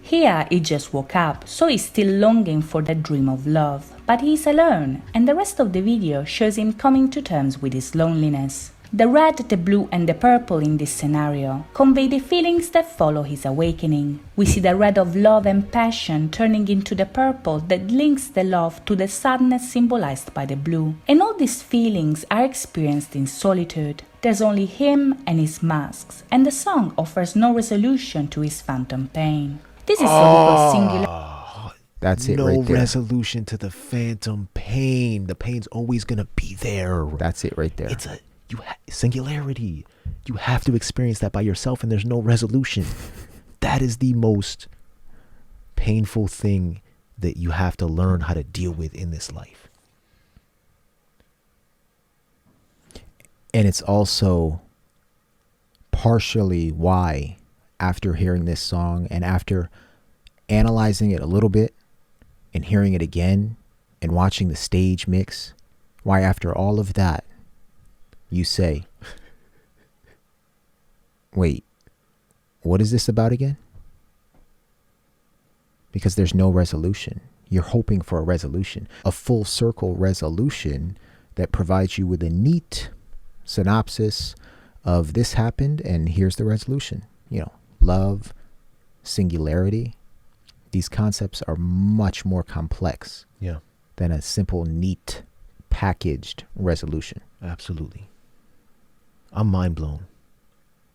Speaker 4: Here he just woke up, so he's still longing for that dream of love, but he's alone, and the rest of the video shows him coming to terms with his loneliness. The red, the blue and the purple in this scenario convey the feelings that follow his awakening. We see the red of love and passion turning into the purple that links the love to the sadness symbolized by the blue. And all these feelings are experienced in solitude. There's only him and his masks, and the song offers no resolution to his phantom pain. This is so because singular.
Speaker 1: That's it
Speaker 2: no
Speaker 1: right there.
Speaker 2: No resolution to the phantom pain. The pain's always gonna be there.
Speaker 1: That's it right there.
Speaker 2: It's singularity. You have to experience that by yourself, and there's no resolution. That is the most painful thing that you have to learn how to deal with in this life.
Speaker 1: And it's also partially why, after hearing this song and after analyzing it a little bit and hearing it again and watching the stage mix, why after all of that, you say, wait, what is this about again? Because there's no resolution. You're hoping for a resolution, a full circle resolution that provides you with a neat synopsis of this happened and here's the resolution. You know, love, singularity. These concepts are much more complex than a simple, neat, packaged resolution.
Speaker 2: Absolutely. I'm mind blown.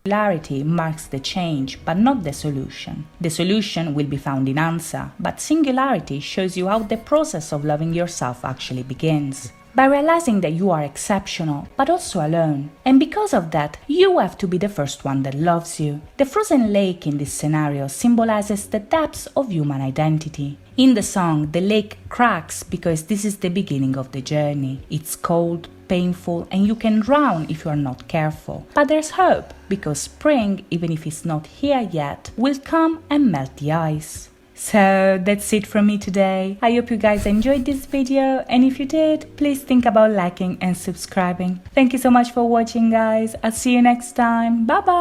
Speaker 4: Singularity marks the change, but not the solution. The solution will be found in answer, but singularity shows you how the process of loving yourself actually begins. By realizing that you are exceptional, but also alone. And because of that, you have to be the first one that loves you. The frozen lake in this scenario symbolizes the depths of human identity. In the song, the lake cracks because this is the beginning of the journey. It's cold, painful, and you can drown if you are not careful. But there's hope, because spring, even if it's not here yet, will come and melt the ice. So that's it from me today. I hope you guys enjoyed this video, and if you did, please think about liking and subscribing. Thank you so much for watching, guys. I'll see you next time. Bye bye.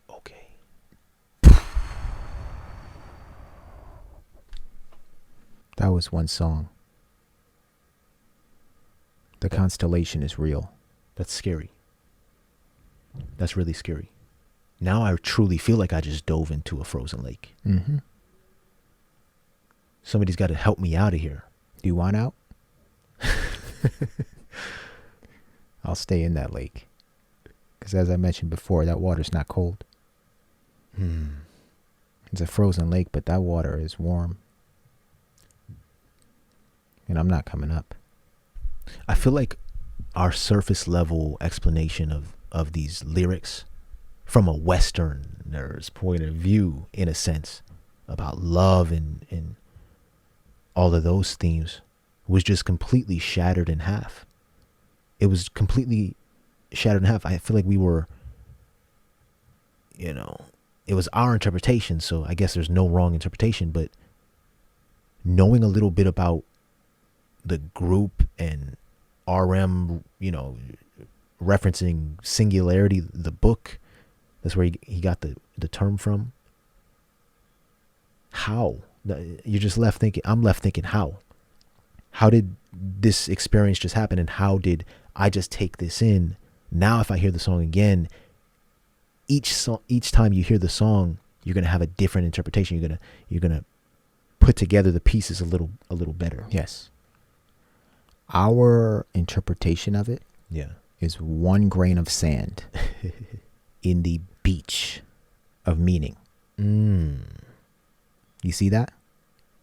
Speaker 2: Okay.
Speaker 1: That was one song. The constellation is real.
Speaker 2: That's scary. That's really scary. Now I truly feel like I just dove into a frozen lake.
Speaker 1: Mm-hmm.
Speaker 2: Somebody's got to help me out of here.
Speaker 1: Do you want out? I'll stay in that lake. Because as I mentioned before, that water's not cold. It's a frozen lake, but that water is warm. And I'm not coming up.
Speaker 2: I feel like our surface level explanation of these lyrics from a Westerner's point of view, in a sense, about love and all of those themes was just completely shattered in half. It was completely shattered in half. I feel like we were, it was our interpretation, so I guess there's no wrong interpretation, but knowing a little bit about the group and RM, referencing Singularity, the book, that's where he got the term from. How? You're just left thinking, I'm left thinking, how? How did this experience just happen, and how did I just take this in? Now if I hear the song again, each time you hear the song, you're going to have a different interpretation. You're going to put together the pieces a little better.
Speaker 1: Yes. Our interpretation of it is one grain of sand in the beach of meaning. You see that?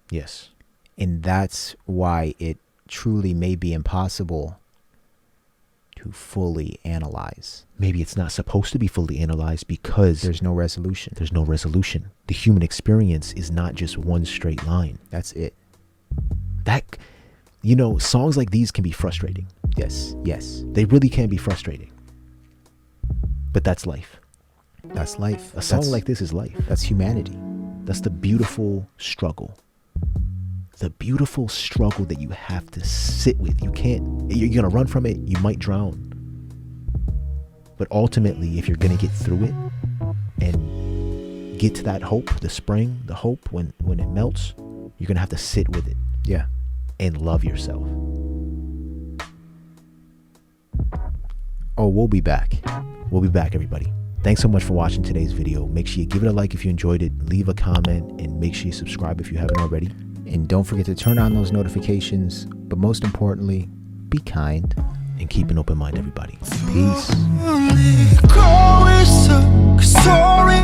Speaker 2: Yes.
Speaker 1: And that's why it truly may be impossible to fully analyze.
Speaker 2: Maybe it's not supposed to be fully analyzed because
Speaker 1: there's no resolution.
Speaker 2: There's no resolution. The human experience is not just one straight line.
Speaker 1: That's it.
Speaker 2: Songs like these can be frustrating.
Speaker 1: Yes. They
Speaker 2: really can be frustrating. But that's life.
Speaker 1: That's life.
Speaker 2: A song like this is life.
Speaker 1: That's humanity.
Speaker 2: That's the beautiful struggle. The beautiful struggle that you have to sit with. You're going to run from it. You might drown. But ultimately, if you're going to get through it and get to that hope, the spring, the hope, when it melts, you're going to have to sit with it.
Speaker 1: Yeah.
Speaker 2: And love yourself.
Speaker 1: Oh, we'll be back.
Speaker 2: We'll be back, everybody. Thanks so much for watching today's video. Make sure you give it a like if you enjoyed it, leave a comment, and make sure you subscribe if you haven't already.
Speaker 1: And don't forget to turn on those notifications, but most importantly, be kind
Speaker 2: and keep an open mind, everybody.
Speaker 1: Peace.
Speaker 3: Sorry.